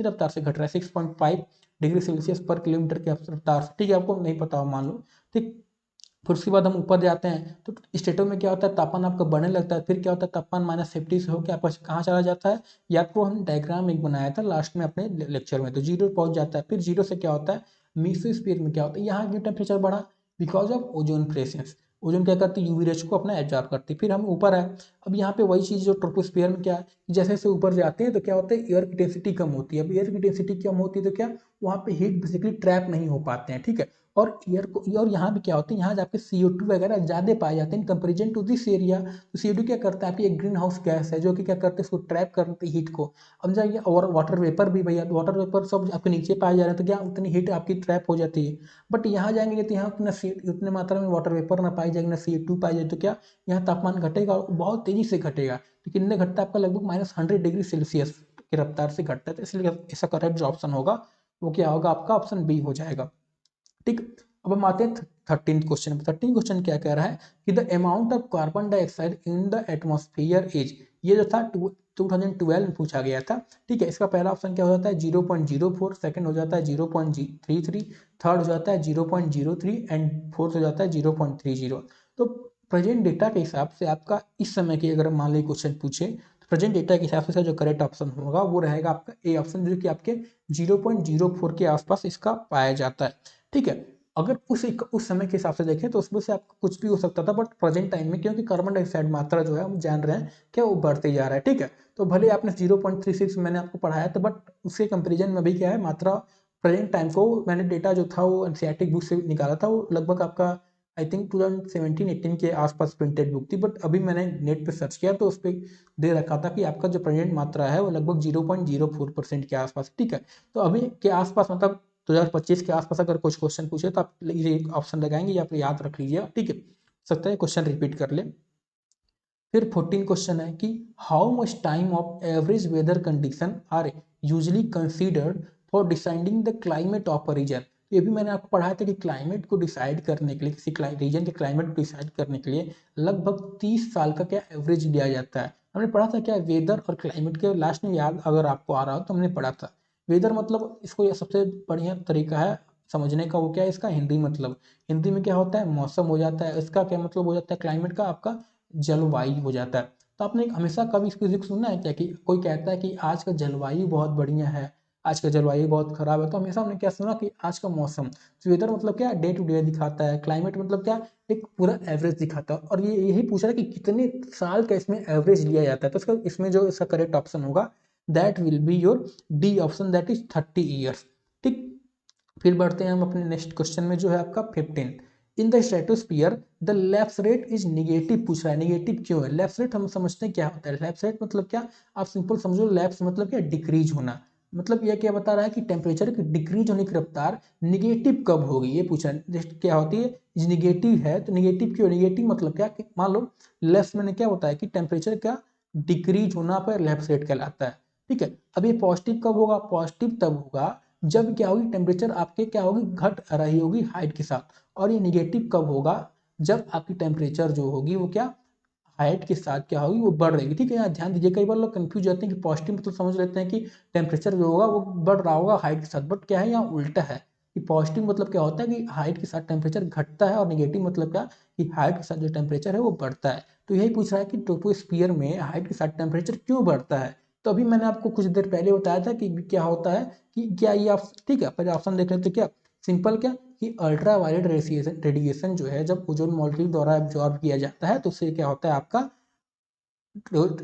रफ्तार से घट रहा है, 6.5 डिग्री सेल्सियस पर किलोमीटर की रफ्तार से। ठीक है, आपको नहीं पता हो मान लो, ठीक। फिर उसके बाद हम ऊपर जाते हैं तो स्टेटों में क्या होता है, तापमान आपका बढ़ने लगता है। फिर क्या होता है, तापमान -50 से होकर आपस कहाँ चला जाता है, या तो हम डायग्राम एक बनाया था लास्ट में अपने लेक्चर में, तो जीरो पहुंच जाता है। फिर जीरो से क्या होता है, मीसोस्फीयर में क्या होता है, यहाँ क्यों टेम्परेचर बढ़ा, because of ozone presence. Ozone क्या करती है, यूवी रेज को अपना एब्जॉर्ब करती है। फिर हम ऊपर आए, अब यहाँ पे वही चीज़ जो ट्रोपोस्फीयर में क्या है, जैसे जैसे ऊपर जाते हैं तो क्या होता है, एयर की डेंसिटी कम होती है। अब एयर की डेंसिटी कम होती है तो क्या, वहाँ पे हीट बेसिकली ट्रैप नहीं हो पाते हैं, ठीक है। और एयर को, और यहाँ पे क्या होता है, यहाँ जाके CO2 वगैरह ज़्यादा पाए जाते हैं in comparison to this area. तो CO2 क्या करता है, आपकी एक ग्रीन हाउस गैस है जो कि क्या करते हैं, इसको ट्रैप करते हैं हीट को। अब जाइए, और वाटर वेपर भी भैया, वाटर वेपर सब आपके नीचे पाए जा रहे हैं, तो क्या उतनी हीट आपकी ट्रैप हो जाती है। बट यहाँ जाएंगे तो यहाँ उतने मात्रा में वाटर वेपर ना पाई जाएगी, ना CO2 पाई जाए, तो क्या यहाँ तापमान घटेगा और बहुत तेजी से घटेगा। तो कितने घटता है आपका, लगभग -100 डिग्री सेल्सियस की रफ्तार से घटता है। तो इसलिए इसका करेक्ट जो ऑप्शन होगा वो क्या होगा, आपका ऑप्शन बी हो जाएगा, ठीक। अब हम आते हैं 13 क्वेश्चन। 13 क्वेश्चन क्या कह रहा है कि the amount of carbon dioxide in the atmosphere is, ये जो था 2012 में पूछा गया था, ठीक है। इसका पहला ऑप्शन क्या हो जाता है, 0.04, सेकंड हो जाता है 0.33, थर्ड हो जाता है 0.03 एंड फोर्थ हो जाता है 0.30। तो प्रेजेंट डेटा के हिसाब से आपका इस समय की अगर मान लीजिए क्वेश्चन पूछे, तो प्रेजेंट डेटा के हिसाब से जो करेक्ट ऑप्शन होगा वो रहेगा आपका ए ऑप्शन, जो कि आपके 0.04 के आसपास इसका पाया जाता है, ठीक है। अगर उस समय के हिसाब से देखें तो उसमें से आपको कुछ भी हो सकता था, बट प्रेजेंट टाइम में क्योंकि कार्बन डाइऑक्साइड मात्रा जो है हम जान रहे हैं क्या वो बढ़ते जा रहा है, ठीक है। तो भले आपने 0.36 मैंने आपको पढ़ाया था, बट उसके कंपेरिजन में भी क्या है, मात्रा प्रेजेंट टाइम को मैंने डेटा जो था वो एनसीईआरटी बुक से निकाला था, वो लगभग आपका आई थिंक 2017-18 के आसपास प्रिंटेड बुक थी। बट अभी मैंने नेट पे सर्च किया तो उस पर दे रखा था कि आपका जो प्रेजेंट मात्रा है वो लगभग 0.04% के आसपास, ठीक है। तो अभी के आसपास मतलब 2025 के आसपास अगर कुछ क्वेश्चन पूछे तो आप ये ऑप्शन लगाएंगे या आप याद रख लीजिए, ठीक है। सकता है क्वेश्चन रिपीट कर ले। फिर 14 क्वेश्चन है कि how much time of average weather condition are usually considered for deciding the climate of a region. ये भी मैंने आपको पढ़ाया था कि क्लाइमेट को डिसाइड करने के लिए, किसी रीजन के क्लाइमेट को डिसाइड करने के लिए लगभग 30 साल का क्या एवरेज लिया जाता है। हमने पढ़ा था क्या, वेदर और क्लाइमेट के लास्ट में, याद अगर आपको आ रहा हो तो हमने पढ़ा था। वेदर मतलब इसको ये सबसे बढ़िया तरीका है समझने का, वो क्या है इसका हिंदी मतलब, हिंदी में क्या होता है, मौसम हो जाता है। इसका क्या मतलब हो जाता है, क्लाइमेट का आपका जलवायु हो जाता है। तो आपने हमेशा कभी किसी को सुना है क्या कि कोई कहता है कि आज का जलवायु बहुत बढ़िया है, आज का जलवायु बहुत खराब है। तो हमेशा हमने क्या सुना कि आज का मौसम। तो वेदर मतलब क्या, डे टू डे दिखाता है। क्लाइमेट मतलब क्या, एक पूरा एवरेज दिखाता है। और ये यही पूछ रहा है कि कितने साल का इसमें एवरेज लिया जाता है। तो इसका इसमें जो इसका करेक्ट ऑप्शन होगा that will be your D option, that is 30 years, ठीक। फिर बढ़ते हैं हम अपने नेक्स्ट क्वेश्चन में, जो है आपका 15। In the stratosphere the lapse rate is negative पूछ रहा है। निगेटिव क्यों है, लैप्स रेट हम समझते हैं क्या होता है। लैप्स रेट मतलब क्या, आप सिंपल समझो, लैप्स मतलब क्या, डिक्रीज होना। मतलब यह क्या बता रहा है कि टेम्परेचर की डिक्रीज होने की रफ्तार निगेटिव कब होगी, ये पूछा है। क्या होती है, निगेटिव है तो निगेटिव क्यों, निगेटिव मतलब क्या कि मान लो लेफ्ट में क्या होता है कि टेम्परेचर का डिक्रीज होना पर लैप्स रेट कहलाता है, ठीक है। अब ये पॉजिटिव कब होगा, पॉजिटिव तब होगा जब क्या होगी, टेम्परेचर आपके क्या होगी, घट रही होगी हाइट के साथ। और ये निगेटिव कब होगा, जब आपकी टेम्परेचर जो होगी वो क्या, हाइट के साथ क्या होगी, वो बढ़ रहेगी, ठीक है। यहाँ ध्यान दीजिए, कई बार लोग कंफ्यूज जाते हैं कि पॉजिटिव मतलब समझ लेते हैं कि टेम्परेचर जो होगा वो बढ़ रहा होगा हाइट के साथ, बट क्या है यहाँ उल्टा है कि पॉजिटिव मतलब क्या होता है कि हाइट के साथ टेम्परेचर घटता है, और निगेटिव मतलब क्या कि हाइट के साथ जो टेम्परेचर है वो बढ़ता है। तो यही पूछ रहा है कि ट्रोपोस्फियर में हाइट के साथ टेम्परेचर क्यों बढ़ता है। तो अभी मैंने आपको कुछ देर पहले बताया था कि क्या होता है कि क्या ये आप, ठीक है, पहले ऑप्शन देख लेते क्या, सिंपल क्या कि अल्ट्रा वायलेट रेडिएशन जो है जब ओजोन मॉलिक्यूल द्वारा एब्जॉर्ब किया जाता है तो उससे क्या होता है, आपका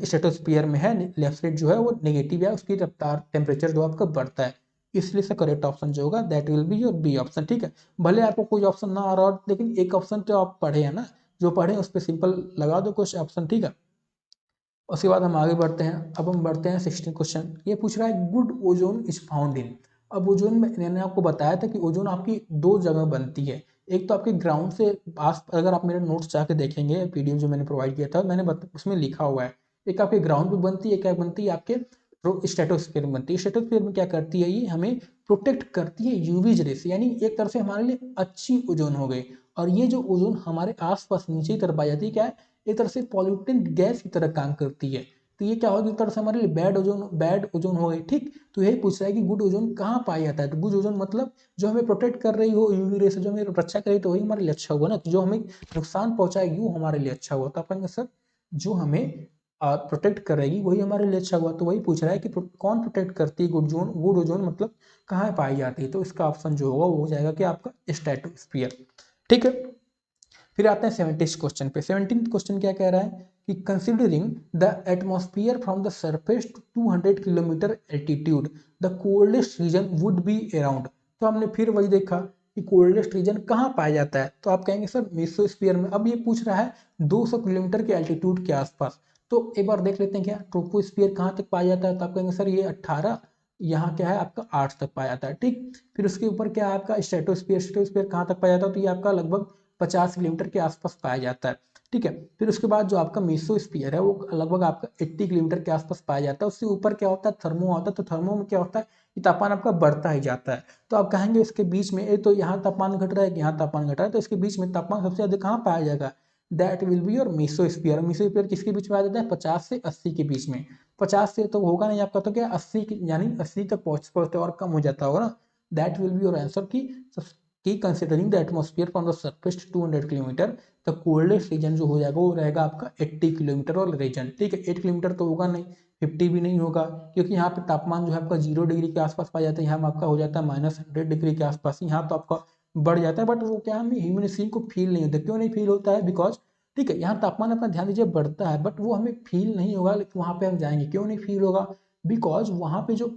स्ट्रेटोस्फियर में है लेफ्ट रेट जो है वो नेगेटिव है, उसकी रफ्तार टेम्परेचर जो आपका बढ़ता है। इसलिए से करेक्ट ऑप्शन जो होगा that will be your B option, ठीक है। भले आपको कोई ऑप्शन ना आ रहा हो, लेकिन एक ऑप्शन तो आप पढ़े हैं ना, जो पढ़े उस पर सिंपल लगा दो कुछ ऑप्शन, ठीक है। उसके बाद हम आगे बढ़ते हैं। अब हम बढ़ते हैं 16 क्वेश्चन। ये पूछ रहा है good ozone is found in. अब ओजोन में मैंने आपको बताया था कि ओजोन आपकी दो जगह बनती है, एक तो आपके ग्राउंड से आस, अगर आप मेरे नोट्स जाके देखेंगे पीडीएफ जो मैंने प्रोवाइड किया था, मैंने उसमें लिखा हुआ है, एक आपके ग्राउंड पे बनती है, एक क्या बनती है आपके स्ट्रेटोस्फीयर में बनती है। स्ट्रेटोस्फीयर में क्या करती है, ये हमें प्रोटेक्ट करती है यूवी रे से, यानी एक तरह से हमारे लिए अच्छी ओजोन हो गई। और ये जो ओजोन हमारे आसपास नीचे की तरफ पाई जाती है, क्या है, एक तरह से पॉल्यूटेंट गैस की तरह काम करती है। तो ये क्या होगा, एक तरह से हमारे लिए बैड ओजोन हो गई, ठीक। तो यही पूछ रहा है कि गुड ओजोन कहाँ पाया जाता है, तो गुड ओजोन मतलब जो हमें प्रोटेक्ट कर रही हो यूवी रे से, जो हमें रक्षा कर रही, तो वही हमारे लिए अच्छा हुआ ना। तो जो हमें नुकसान पहुंचाएगी वो हमारे लिए अच्छा हुआ। तो आप कहेंगे सर जो हमें प्रोटेक्ट करेगी वही हमारे लिए अच्छा हुआ। तो वही पूछ रहा है कि कौन प्रोटेक्ट करती है गुड ओजोन मतलब कहाँ पाई जाती है। तो इसका ऑप्शन जो होगा वो हो जाएगा कि आपका स्ट्रेटोस्फीयर, ठीक है। फिर आते हैं 17th क्वेश्चन पे। 17th क्वेश्चन क्या कह रहा है कि considering the atmosphere from the surface to 200 kilometer altitude the coldest region would be around. तो हमने फिर वही देखा कि कोल्डेस्ट रीजन कहाँ पाया जाता है, तो आप कहेंगे सर मेसोस्फीयर में। अब ये पूछ रहा है 200 किलोमीटर के एल्टीट्यूड के आसपास। तो एक बार देख लेते हैं क्या ट्रोपोस्फीयर कहाँ तक पाया जाता है, तो आप कहेंगे सर ये 18, यहाँ क्या है आपका 8 तक पाया जाता है, ठीक। फिर उसके ऊपर क्या है आपका स्ट्रेटोस्फीयर कहाँ तक पाया जाता है, तो ये आपका लगभग 50 किलोमीटर के आसपास पाया जाता है, ठीक है। फिर उसके बाद जो आपका मेसोस्फीयर है वो लगभग आपका 80 किलोमीटर के आसपास पाया जाता है। उससे ऊपर क्या होता है, थर्मो होता है। तो थर्मो में क्या होता है कि तापमान आपका बढ़ता ही जाता है। तो आप कहेंगे इसके बीच में तो यहाँ तापमान घट रहा है, यहाँ तापमान घट रहा है, तो इसके बीच में तापमान सबसे ज्यादा कहाँ पाया जाएगा, that will be your mesosphere. Mesosphere किसके बीच में आ जाता है, 50 से 80 के बीच में। 50 से तो होगा नहीं आपका, तो क्या 80 यानी 80 तक पहुंचते और कम हो जाता होगा ना। That will be your answer key considering the atmosphere from the surface 200 kilometre the coldest region जो हो जाएगा वो रहेगा आपका 80 किलोमीटर और रीजन, ठीक है। 8 किलोमीटर तो होगा नहीं, 50 भी नहीं होगा, क्योंकि यहाँ पे तापमान जो है आपका 0 डिग्री के आसपास पाया जाता है, यहाँ आपका हो जाता है -100 डिग्री के आसपास। यहाँ तो आपका बढ़ जाता है, बट वो क्या हमें ह्यूमन स्किन को फील नहीं होता। क्यों नहीं फील होता है, बिकॉज ठीक है यहाँ तापमान अपना ध्यान दीजिए बढ़ता है, बट वो हमें फील नहीं होगा। लेकिन वहाँ पे हम जाएंगे, क्यों नहीं फील होगा, बिकॉज वहाँ पे जो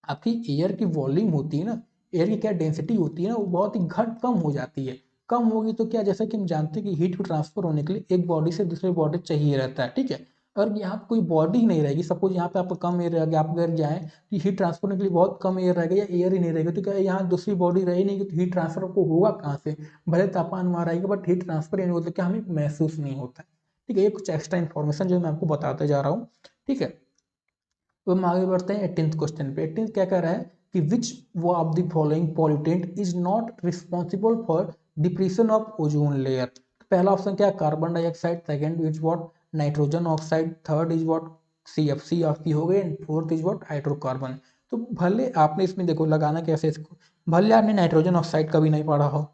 आपकी एयर की वॉल्यूम होती है ना, एयर की क्या डेंसिटी होती है ना, वो बहुत ही कम हो जाती है। कम होगी तो क्या, जैसा कि हम जानते हैं कि हीट को ट्रांसफर होने के लिए एक बॉडी से दूसरे बॉडी चाहिए रहता है, ठीक है। अगर यहाँ पे कोई बॉडी ही नहीं रहेगी, सपोज यहाँ पे आपको कम एयर रहेगा, आप अगर जाएँ तो हीट ट्रांसफर होने के लिए बहुत कम एयर रहेगा या एयर ही नहीं रहेगा, तो क्या यहाँ दूसरी बॉडी रही नहीं, तो हीट ट्रांसफर आपको होगा कहाँ से, भले तापमान वहाँ रहेगा बट हीट ट्रांसफर नहीं होता, तो क्या हमें महसूस नहीं होता है, ठीक है। ये कुछ एक्स्ट्रा इन्फॉर्मेशन जो मैं आपको बताते जा रहा हूँ, ठीक है। तो हम आगे बढ़ते हैं 18th क्वेश्चन पे। 18th क्या कह रहा है कि विच वो of the following pollutant is not responsible for depression of ozone layer. पहला ऑप्शन क्या है, carbon dioxide, second is what nitrogen oxide, third is what CFC आपकी हो गई, and fourth is what hydrocarbon. तो भले आपने इसमें देखो लगाना कैसे इसको, भले आपने नाइट्रोजन ऑक्साइड कभी नहीं पढ़ा हो,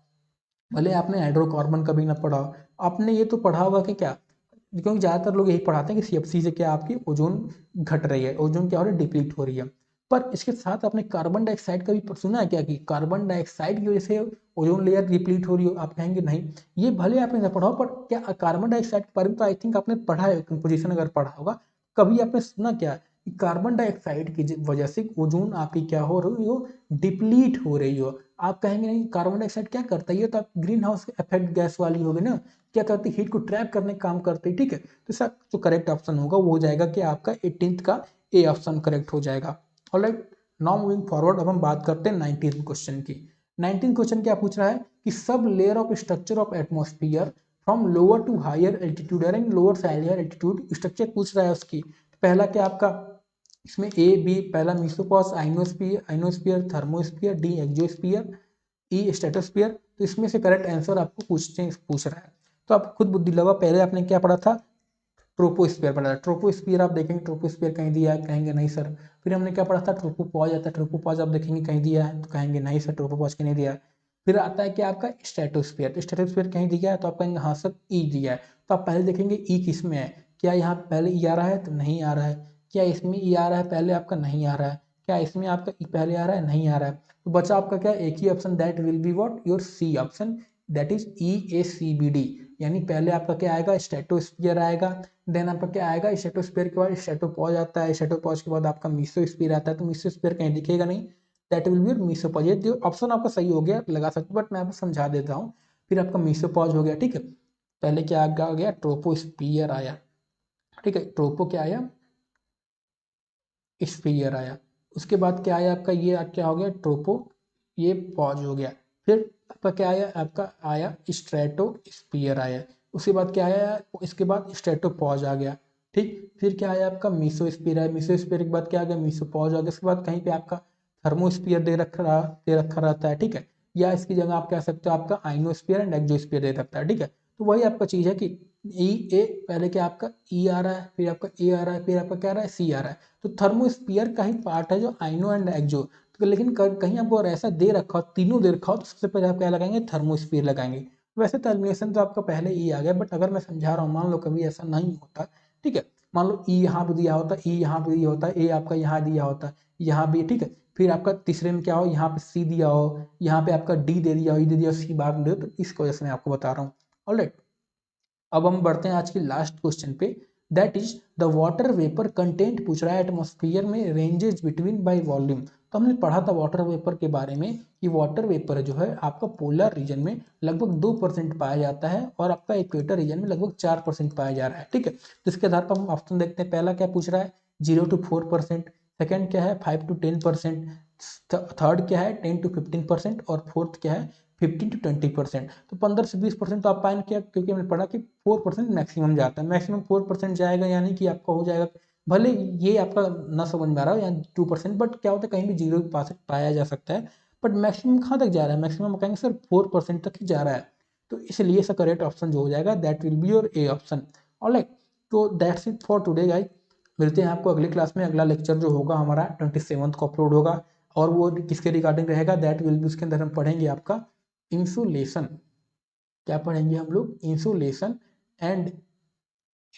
भले आपने हाइड्रोकार्बन कभी ना पढ़ा हो, आपने ये तो पढ़ा होगा कि क्या, क्योंकि ज़्यादातर लोग यही पढ़ाते हैं कि CFC से क्या आपकी ओजोन घट रही है, ओजोन क्या हो रही है, डिप्लीट हो रही है। पर इसके साथ आपने कार्बन डाइऑक्साइड का भी सुना है क्या कि कार्बन डाइऑक्साइड की वजह से ओजोन लेयर डिप्लीट हो रही हो, आप कहेंगे नहीं। ये भले आपने ना पढ़ा हो, पर क्या कार्बन डाइऑक्साइड के बारे में तो आई थिंक आपने पढ़ा है, कंपोजिशन अगर पढ़ा होगा, कभी आपने सुना क्या कि कार्बन डाइऑक्साइड की वजह से ओजोन आपकी क्या हो रही हो, डिप्लीट हो रही हो। आप कहेंगे नहीं, कार्बन डाइऑक्साइड क्या करता है, ये तो ग्रीन हाउस इफेक्ट गैस वाली होगी ना, क्या करती है, हीट को ट्रैप करने का काम करती है, ठीक है। तो इसका जो करेक्ट ऑप्शन होगा वो हो जाएगा कि आपका 18th का ए ऑप्शन करेक्ट हो जाएगा। ऑलराइट, नाउ मूविंग फॉरवर्ड, अब हम बात करते हैं 19th क्वेश्चन की। 19th क्वेश्चन क्या पूछ रहा है कि sub layer of structure of atmosphere from lower to higher altitude and lower से हायर एल्टीट्यूड स्ट्रक्चर पूछ रहा है उसकी। पहला क्या आपका इसमें ए बी, पहला मीसोपॉज, आइनोस्फीयर, थर्मोस्फीयर, डी एक्सोस्फीयर, ई स्ट्रेटोस्फीयर। तो इसमें से करेक्ट आंसर आपको पूछ रहा है। तो आप खुद बुद्धि लगा, पहले आपने क्या पढ़ा था, ट्रोपोस्फीयर पढ़ा था। ट्रोपोस्फीयर आप देखेंगे ट्रोपोस्फीयर कहीं दिया है, कहेंगे नहीं सर। फिर हमने क्या पढ़ा था, ट्रोपोपॉज आता है, ट्रोपोपॉज आप देखेंगे कहीं दिया है, तो कहेंगे नहीं सर ट्रोपोपॉज कहीं नहीं दिया है। फिर आता है क्या आपका स्ट्रेटोस्फीयर, तो स्ट्रेटोस्फीयर कहीं दिया है, तो आप कहेंगे हाँ सर ई दिया है। तो आप पहले देखेंगे ई किस में है, क्या यहाँ पहले ई आ रहा है, तो नहीं आ रहा है। क्या इसमें ई आ रहा है पहले, आपका नहीं आ रहा है। क्या इसमें आपका ई पहले आ रहा है, नहीं आ रहा है। तो बचा आपका क्या, एक ही option, that will be what your C option, that is EACBD। यानी पहले आपका क्या आएगा, स्ट्रेटोस्फीयर आएगा, देन आपका क्या आएगा, स्ट्रेटोस्फीयर के बाद स्ट्रेटोपॉज आता है, स्ट्रेटोपॉज के बाद आपका मीसोस्फीयर आता है, तो मीसोस्फीयर कहीं दिखेगा नहीं, दैट विल बी मीसोपॉज। ये ऑप्शन आपका सही हो गया, लगा सकते, बट मैं आपको समझा देता हूँ। फिर आपका मीसोपॉज हो गया, ठीक है। पहले क्या आ गया, ट्रोपोस्फीयर आया, ठीक है, ट्रोपो क्या आया, स्फीयर आया। उसके बाद क्या आया आपका, ये क्या हो गया, ट्रोपो, ये पॉज हो गया। फिर आपका क्या आया, आपका आया स्ट्रेटोस्फियर आया। उसके बाद क्या आया, इसके बाद स्ट्रेटोपॉज आ गया। ठीक, फिर क्या आया आपका मीसोस्फीयर आया। मीसोस्फीयर के बाद क्या आ गया, मीसोपॉज आ गया। उसके बाद कहीं पे आपका थर्मोस्फीयर दे रखा रहता है। ठीक है, या इसकी जगह आप कह सकते हो आपका आइनोस्फीयर एंड एक्सोस्फीयर दे सकता है। ठीक है, तो वही आपका चीज़ है कि ई ए पहले क्या आपका ई आ रहा है, फिर आपका ए आ रहा है, फिर आपका क्या आ रहा है, सी आ रहा है। तो थर्मोस्फीयर का ही पार्ट है जो आइनो एंड एक्सो। तो लेकिन कहीं आपको अगर ऐसा दे रखा हो, तीनों दे रखा हो, तो सबसे पहले आप क्या लगाएंगे, थर्मोस्फीयर लगाएंगे। वैसे तो एलिमिनेशन तो आपका पहले ई आ गया, बट अगर मैं समझा रहा हूँ, मान लो कभी ऐसा नहीं होता। ठीक है, मान लो ई यहाँ पे दिया होता, ई यहाँ पे दिया होता, ए आपका यहाँ दिया होता, यहाँ भी। ठीक है, फिर आपका तीसरे में क्या हो, यहाँ पे सी दिया हो, यहाँ पे आपका डी दे दिया हो, ई दे दिया हो, सी बाद में दे दो। तो इस वजह से मैं आपको बता रहा हूँ। ऑलराइट, अब हम बढ़ते हैं आज के लास्ट क्वेश्चन पे। That is the water vapour content पूछ रहा है एटमॉस्फेयर में रेंजेस बिटवीन बाय वॉल्यूम। तो हमने पढ़ा था वाटर वेपर के बारे में कि वाटर वेपर जो है आपका पोलर रीजन में लगभग 2% पाया जाता है और आपका इक्वेटर रीजन में लगभग 4% पाया जा रहा है। ठीक है, तो इसके आधार पर हम ऑप्शन देखते हैं। पहला क्या पूछ रहा है, 0 to 4%। सेकेंड क्या है, 5 to 10%। थर्ड क्या है, 10 to 15%। और फोर्थ क्या है, 15 to 20%। तो 15 से 20% तो आप पाएंगे क्या, क्योंकि हमने पढ़ा कि 4% मैक्सिमम जाता है। मैक्सिमम 4% जाएगा, यानी कि आपका हो जाएगा, भले ये आपका ना समझ में आ रहा हो, या 2%, बट क्या होता है कहीं भी 0% पाया जा सकता है। बट मैक्सिमम कहाँ तक जा रहा है, मैक्सिमम कहेंगे सर 4% तक ही जा रहा है। तो इसलिए इसका करेक्ट ऑप्शन जो हो जाएगा, that will be your A option. Alright, तो that's it for today guys. मिलते हैं आपको अगली क्लास में। अगला लेक्चर जो होगा हमारा 27 को अपलोड होगा, और वो किसके रिगार्डिंग रहेगा, दैट विल बी, उसके अंदर हम पढ़ेंगे आपका इंसुलेशन। क्या पढ़ेंगे हम लोग, इंसुलेशन एंड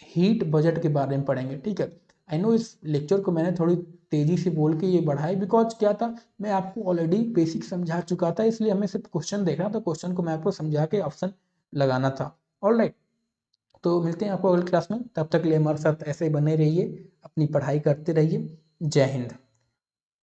हीट बजट के बारे में पढ़ेंगे। ठीक है, आई नो इस लेक्चर को मैंने थोड़ी तेजी से बोल के ये बढ़ाई, बिकॉज क्या था, मैं आपको ऑलरेडी बेसिक समझा चुका था, इसलिए हमें सिर्फ क्वेश्चन देखना था, क्वेश्चन को मैं आपको समझा के ऑप्शन लगाना था। ऑलराइट, तो मिलते हैं आपको अगली क्लास में। तब तक के लिए हमारे साथ ऐसे ही बने रहिए, अपनी पढ़ाई करते रहिए। जय हिंद।